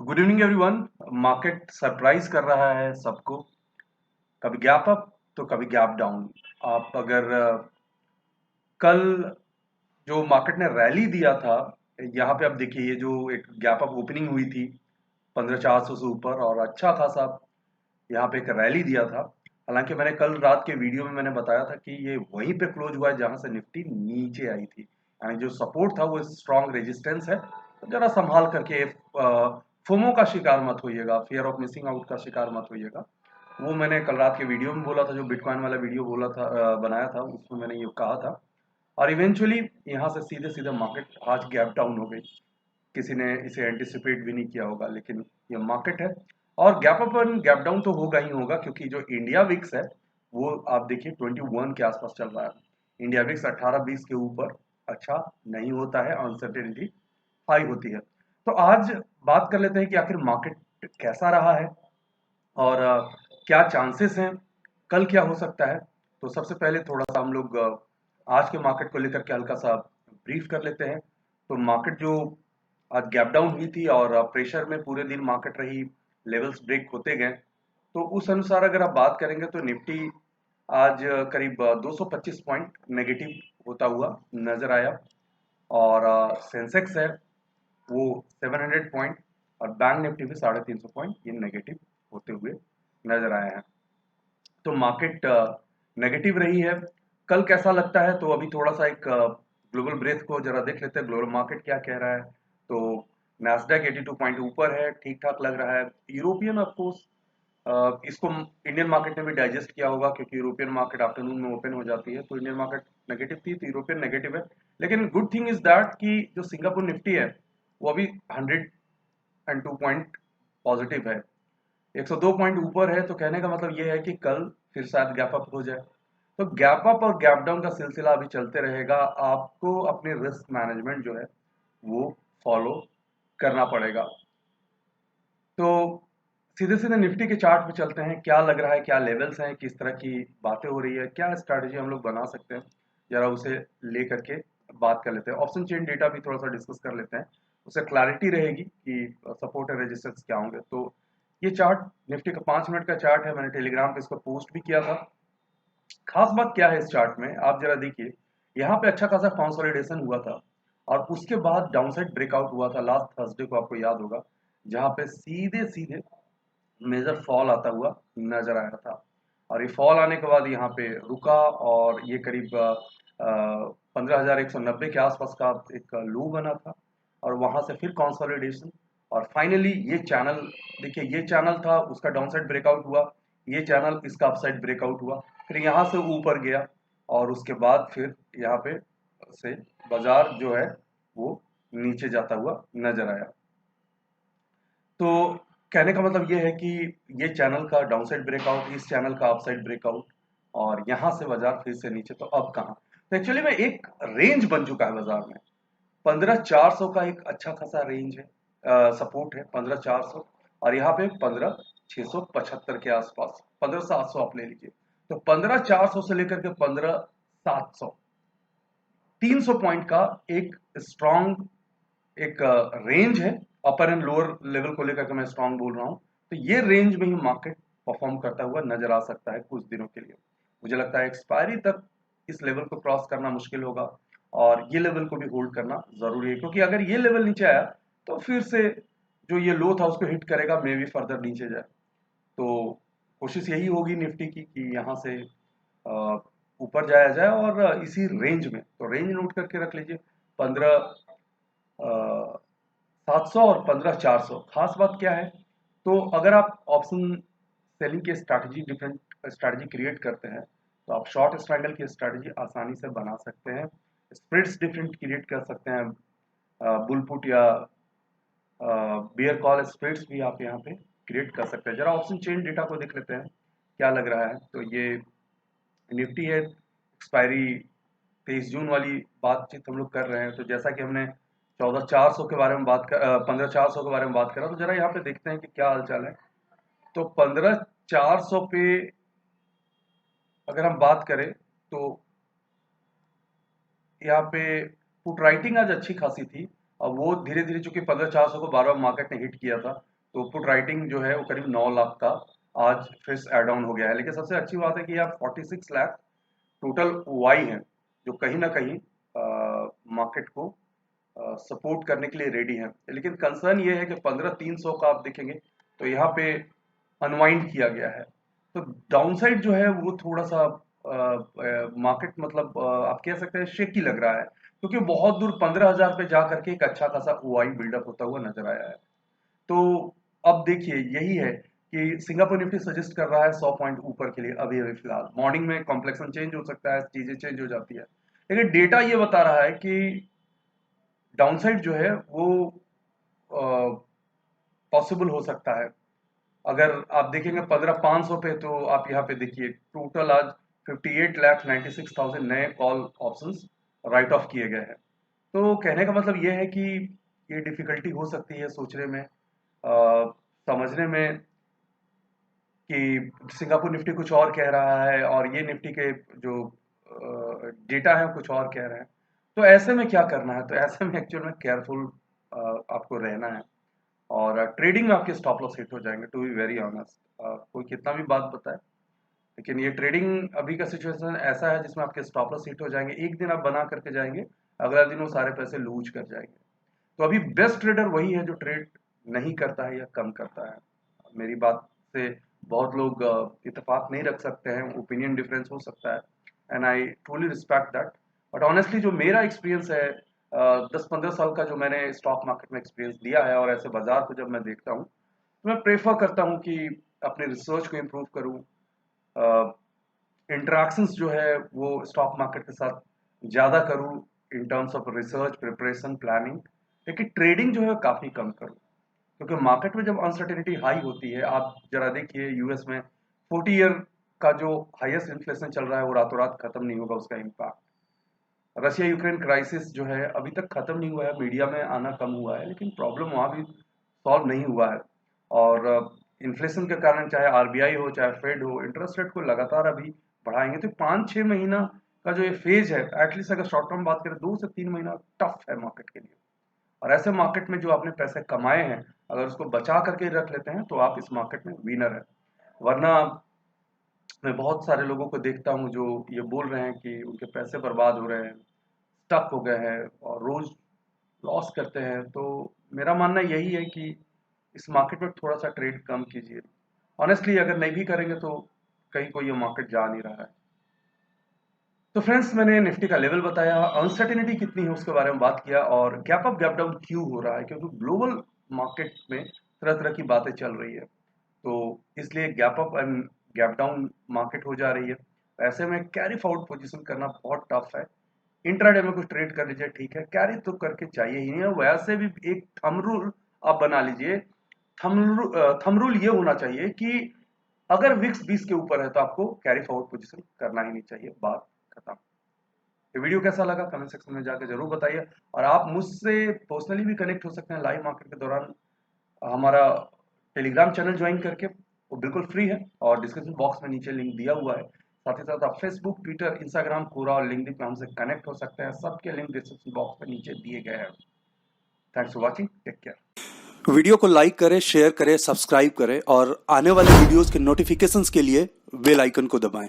Good evening everyone. Market surprise कर रहा है सबको। कभी गैप अप तो कभी गैप डाउन। आप अगर कल जो मार्केट ने रैली दिया था, यहाँ पे आप देखिए ये जो एक गैप अप ओपनिंग हुई थी 15,400 से ऊपर और अच्छा खासा यहाँ पे एक रैली दिया था। हालांकि मैंने कल रात के वीडियो में मैंने बताया था कि ये वहीं पे क्लोज हुआ है जहां से निफ्टी नीचे आई थी, यानी जो सपोर्ट था वो स्ट्रॉन्ग रेजिस्टेंस है। तो जरा संभाल करके फोमो का शिकार मत होइएगा, फियर ऑफ मिसिंग आउट का शिकार मत होइएगा। वो मैंने कल रात के वीडियो में बोला था, जो बिटकॉइन वाला वीडियो बोला था, बनाया था, उसमें मैंने ये कहा था। और इवेंचुअली यहाँ से सीधे सीधे मार्केट आज गैप डाउन हो गई। किसी ने इसे एंटिसिपेट भी नहीं किया होगा, लेकिन ये मार्केट है। और gap up and gap down तो होगा ही होगा, क्योंकि जो इंडिया विक्स है वो आप देखिए 21 के आसपास चल रहा है। इंडिया विक्स 18-20 के ऊपर अच्छा नहीं होता है, अनसर्टेनिटी हाई होती है। तो आज बात कर लेते हैं कि आखिर मार्केट कैसा रहा है और क्या चांसेस हैं, कल क्या हो सकता है। तो सबसे पहले थोड़ा सा हम लोग आज के मार्केट को लेकर के हल्का सा ब्रीफ कर लेते हैं। तो मार्केट जो आज गैप डाउन हुई थी और प्रेशर में पूरे दिन मार्केट रही, लेवल्स ब्रेक होते गए, तो उस अनुसार अगर आप बात करेंगे तो निफ्टी आज करीब 225 पॉइंट नेगेटिव होता हुआ नजर आया। और सेंसेक्स है वो 700 पॉइंट और बैंक निफ्टी भी 350 पॉइंट ये नेगेटिव होते हुए नजर आए हैं। तो मार्केट नेगेटिव रही है। कल कैसा लगता है, तो अभी थोड़ा सा एक ग्लोबल ब्रेथ को जरा देख लेते हैं, ग्लोबल मार्केट क्या कह रहा है। तो नैस्डैक 82 पॉइंट ऊपर है, ठीक ठाक लग रहा है। यूरोपियन ऑफकोर्स इसको इंडियन मार्केट ने भी डाइजेस्ट किया होगा, क्योंकि यूरोपियन मार्केट आफ्टरनून में ओपन हो जाती है। तो इंडियन मार्केट नेगेटिव थी तो यूरोपियन नेगेटिव है। लेकिन गुड थिंग इज दैट कि जो सिंगापुर निफ्टी है वो अभी 102 पॉइंट पॉजिटिव है, 102 पॉइंट ऊपर है। तो कहने का मतलब ये है कि कल फिर शायद गैप अप हो जाए। तो गैप अप और गैप डाउन का सिलसिला अभी चलते रहेगा। आपको अपने रिस्क मैनेजमेंट जो है वो फॉलो करना पड़ेगा। तो सीधे सीधे निफ्टी के चार्ट पे चलते हैं, क्या लग रहा है, क्या लेवल्स हैं, किस तरह की बातें हो रही है, क्या स्ट्रैटेजी हम लोग बना सकते हैं, जरा उसे ले करके बात कर लेते हैं। ऑप्शन चेन डेटा भी थोड़ा सा डिस्कस कर लेते हैं, उससे क्लैरिटी रहेगी कि सपोर्ट और रेजिस्टेंस क्या होंगे। तो ये चार्ट निफ्टी का 5 मिनट का चार्ट है, मैंने टेलीग्राम पे इसको पोस्ट भी किया था। खास बात क्या है इस चार्ट में, आप जरा देखिए। यहाँ पे अच्छा खासा कंसोलिडेशन हुआ था और उसके बाद डाउनसाइड ब्रेकआउट हुआ था लास्ट थर्सडे को, आपको याद होगा, जहां पे सीधे सीधे मेजर फॉल आता हुआ नजर आया था। और ये फॉल आने के बाद यहाँ पे रुका और ये करीब 15,190 के आसपास का एक लो बना था और वहां से फिर कंसोलिडेशन। और फाइनली ये चैनल, देखिए ये चैनल था, उसका डाउनसाइड ब्रेकआउट हुआ, ये चैनल इसका अपसाइड ब्रेकआउट हुआ, फिर यहाँ से ऊपर गया और उसके बाद फिर यहाँ पे से बाजार जो है वो नीचे जाता हुआ नजर आया। तो कहने का मतलब ये है कि ये चैनल का डाउनसाइड ब्रेकआउट, इस चैनल का अपसाइड ब्रेकआउट और यहां से बाजार फिर से नीचे। तो अब कहाँ, तो एक्चुअली में एक रेंज बन चुका है बाजार में। 15,400 का एक अच्छा खासा रेंज है, सपोर्ट है 15,400। और यहाँ पे 15,675 के आसपास, 15,700 आप ले लीजिए। तो 15,400 से लेकर के 15,700, 300 पॉइंट का एक स्ट्रॉन्ग एक रेंज है। अपर एंड लोअर लेवल को लेकर के मैं स्ट्रांग बोल रहा हूं। तो ये रेंज में ही मार्केट परफॉर्म करता हुआ नजर आ सकता है कुछ दिनों के लिए। मुझे लगता है एक्सपायरी तक इस लेवल को क्रॉस करना मुश्किल होगा और ये लेवल को भी होल्ड करना जरूरी है, क्योंकि अगर ये लेवल नीचे आया तो फिर से जो ये लो था उसको हिट करेगा, मे भी फर्दर नीचे जाए। तो कोशिश यही होगी निफ्टी की कि यहाँ से अ, ऊपर जाया जाए और इसी रेंज में, तो रेंज नोट करके रख लीजिए, 15,700 और 15,400। खास बात क्या है, तो अगर आप ऑप्शन सेलिंग की स्ट्रैटेजी, डिफरेंट स्ट्रैटेजी क्रिएट करते हैं, तो आप शॉर्ट स्ट्रैंगल की स्ट्रैटेजी आसानी से बना सकते हैं। स्प्रेड्स डिफरेंट क्रिएट कर सकते हैं, बुलपुट या बियर कॉल स्प्रेड्स भी आप यहाँ पे क्रिएट कर सकते हैं। जरा ऑप्शन चेन डेटा को देख लेते हैं क्या लग रहा है। तो ये निफ्टी है, एक्सपायरी 23 जून वाली बातचीत हम लोग कर रहे हैं। तो जैसा कि हमने 14,400 के बारे में 15,400 के बारे में बात करा, तो जरा यहाँ पे देखते हैं कि क्या हालचाल है। तो 15,400 पे अगर हम बात करें तो यहाँ पे पुट राइटिंग आज अच्छी खासी थी और वो धीरे धीरे, चूंकि 15,400 को बार बार मार्केट ने हिट किया था, तो पुट राइटिंग जो है वो करीब 9 लाख का आज फिर ऐड ऑन हो गया है। लेकिन सबसे अच्छी बात है कि यार 46 लाख टोटल वाई हैं, जो कहीं ना कहीं मार्केट को सपोर्ट करने के लिए रेडी हैं। लेकिन कंसर्न ये है कि 15,300 का आप देखेंगे तो यहाँ पे अनवाइंड किया गया है। तो डाउनसाइड जो है वो थोड़ा सा मार्केट मतलब आप कह सकते हैं शेकी लग रहा है, क्योंकि बहुत दूर 15,000 पे जा करके एक अच्छा खासा ओआई बिल्डअप होता हुआ नजर आया है। तो अब देखिए यही है कि सिंगापुर निफ्टी सजेस्ट कर रहा है 100 पॉइंट ऊपर के लिए अभी अभी फिलहाल। मॉर्निंग में कॉम्प्लेक्सन चेंज हो सकता है, चीजें चेंज हो जाती है, लेकिन डेटा ये बता रहा है कि डाउनसाइड जो है वो पॉसिबल हो सकता है। अगर आप देखेंगे 15,500 पे, तो आप यहाँ पे देखिए टोटल आज 58,96,000 नए कॉल ऑप्शंस राइट ऑफ किए गए हैं। तो कहने का मतलब ये है कि ये डिफिकल्टी हो सकती है सोचने में, समझने में कि सिंगापुर निफ्टी कुछ और कह रहा है और ये निफ्टी के जो डेटा है कुछ और कह रहे हैं। तो ऐसे में क्या करना है? तो ऐसे में एक्चुअल में केयरफुल आपको रहना है, और ट्रेडिंग में आपके स्टॉप लॉस हिट हो जाएंगे। टू बी वेरी ऑनेस्ट, कोई कितना भी बात बताए, लेकिन ये ट्रेडिंग अभी का सिचुएशन ऐसा है जिसमें आपके स्टॉप लॉस हिट हो जाएंगे। एक दिन आप बना करके जाएंगे, अगला दिन वो सारे पैसे लूज कर जाएंगे। तो अभी बेस्ट ट्रेडर वही है जो ट्रेड नहीं करता है या कम करता है। मेरी बात से बहुत लोग इत्तेफाक नहीं रख सकते हैं, ओपिनियन डिफरेंस हो सकता है, and I truly respect that. But honestly जो मेरा एक्सपीरियंस है, 10-15 साल का जो मैंने स्टॉक मार्केट में एक्सपीरियंस दिया है, और ऐसे बाजार को जब मैं देखता हूँ तो मैं प्रेफर करता हूँ कि अपने रिसर्च को इम्प्रूव करूँ, इंटरेक्शंस जो है वो स्टॉक मार्केट के साथ ज़्यादा करूँ in terms of research preparation planning, लेकिन ट्रेडिंग जो है काफ़ी कम करूँ। क्योंकि मार्केट में जब अनसर्टेनिटी हाई होती है, आप जरा देखिए यूएस में 40 ईयर का जो हाईएस्ट इन्फ्लेशन चल रहा है वो रातों रात खत्म नहीं होगा उसका इम्पैक्ट। रशिया यूक्रेन क्राइसिस जो है अभी तक खत्म नहीं हुआ है, मीडिया में आना कम हुआ है, लेकिन प्रॉब्लम वहाँ भी सॉल्व नहीं हुआ है। और इन्फ्लेशन के कारण चाहे आरबीआई हो चाहे फेड हो, इंटरेस्ट रेट को लगातार अभी बढ़ाएंगे। तो 5-6 महीना का जो ये फेज है, एटलीस्ट अगर शॉर्ट टर्म बात करें 2 से 3 महीना टफ है मार्केट के लिए। और ऐसे मार्केट में जो आपने पैसे कमाए हैं, अगर उसको बचा करके रख लेते हैं तो आप इस मार्केट में विनर है। वरना मैं बहुत सारे लोगों को देखता हूँ जो ये बोल रहे हैं कि उनके पैसे बर्बाद हो रहे हैं, स्टक हो गए हैं और रोज लॉस करते हैं। तो मेरा मानना यही है कि इस मार्केट में थोड़ा सा ट्रेड कम कीजिए। ऑनेस्टली अगर नहीं भी करेंगे तो कहीं कोई ये मार्केट जा नहीं रहा है। तो फ्रेंड्स, मैंने निफ्टी का लेवल बताया, अनसर्टेनिटी कितनी है उसके बारे में बात किया, और गैप अप गैप डाउन क्यों हो रहा है, क्योंकि ग्लोबल मार्केट में तरह तरह की बातें चल रही है। तो इसलिए gap up and gap down market हो जा रही है। ऐसे में कैरी फॉरवर्ड पोजीशन करना बहुत टफ है। इंट्राडे में कुछ ट्रेड कर लीजिए, ठीक है, कैरी तो करके चाहिए ही नहीं है। वैसे भी एक थंब रूल आप बना लीजिए। थंब रूल ये होना चाहिए कि अगर विक्स 20 के ऊपर है तो आपको कैरी फॉरवर्ड पोजीशन करना ही नहीं चाहिए, बात खत्म। ये वीडियो कैसा लगा कमेंट सेक्शन में जाकर जरूर बताइए, और आप मुझसे पर्सनली भी कनेक्ट हो सकते हैं लाइव मार्केट के दौरान। हमारा टेलीग्राम चैनल ज्वाइन करके, वो बिल्कुल फ्री है और डिस्क्रिप्शन बॉक्स में नीचे लिंक दिया हुआ है। साथ ही साथ आप फेसबुक, ट्विटर, इंस्टाग्राम, कोरा और लिंक्डइन पे हमसे कनेक्ट हो सकते हैं। सबके लिंक डिस्क्रिप्शन बॉक्स में नीचे दिए गए हैं। Thanks for watching, take care. Video को लाइक करें, शेयर करें, सब्सक्राइब करें और आने वाले वीडियोस के नोटिफिकेशंस के लिए बेल आइकन को दबाएं।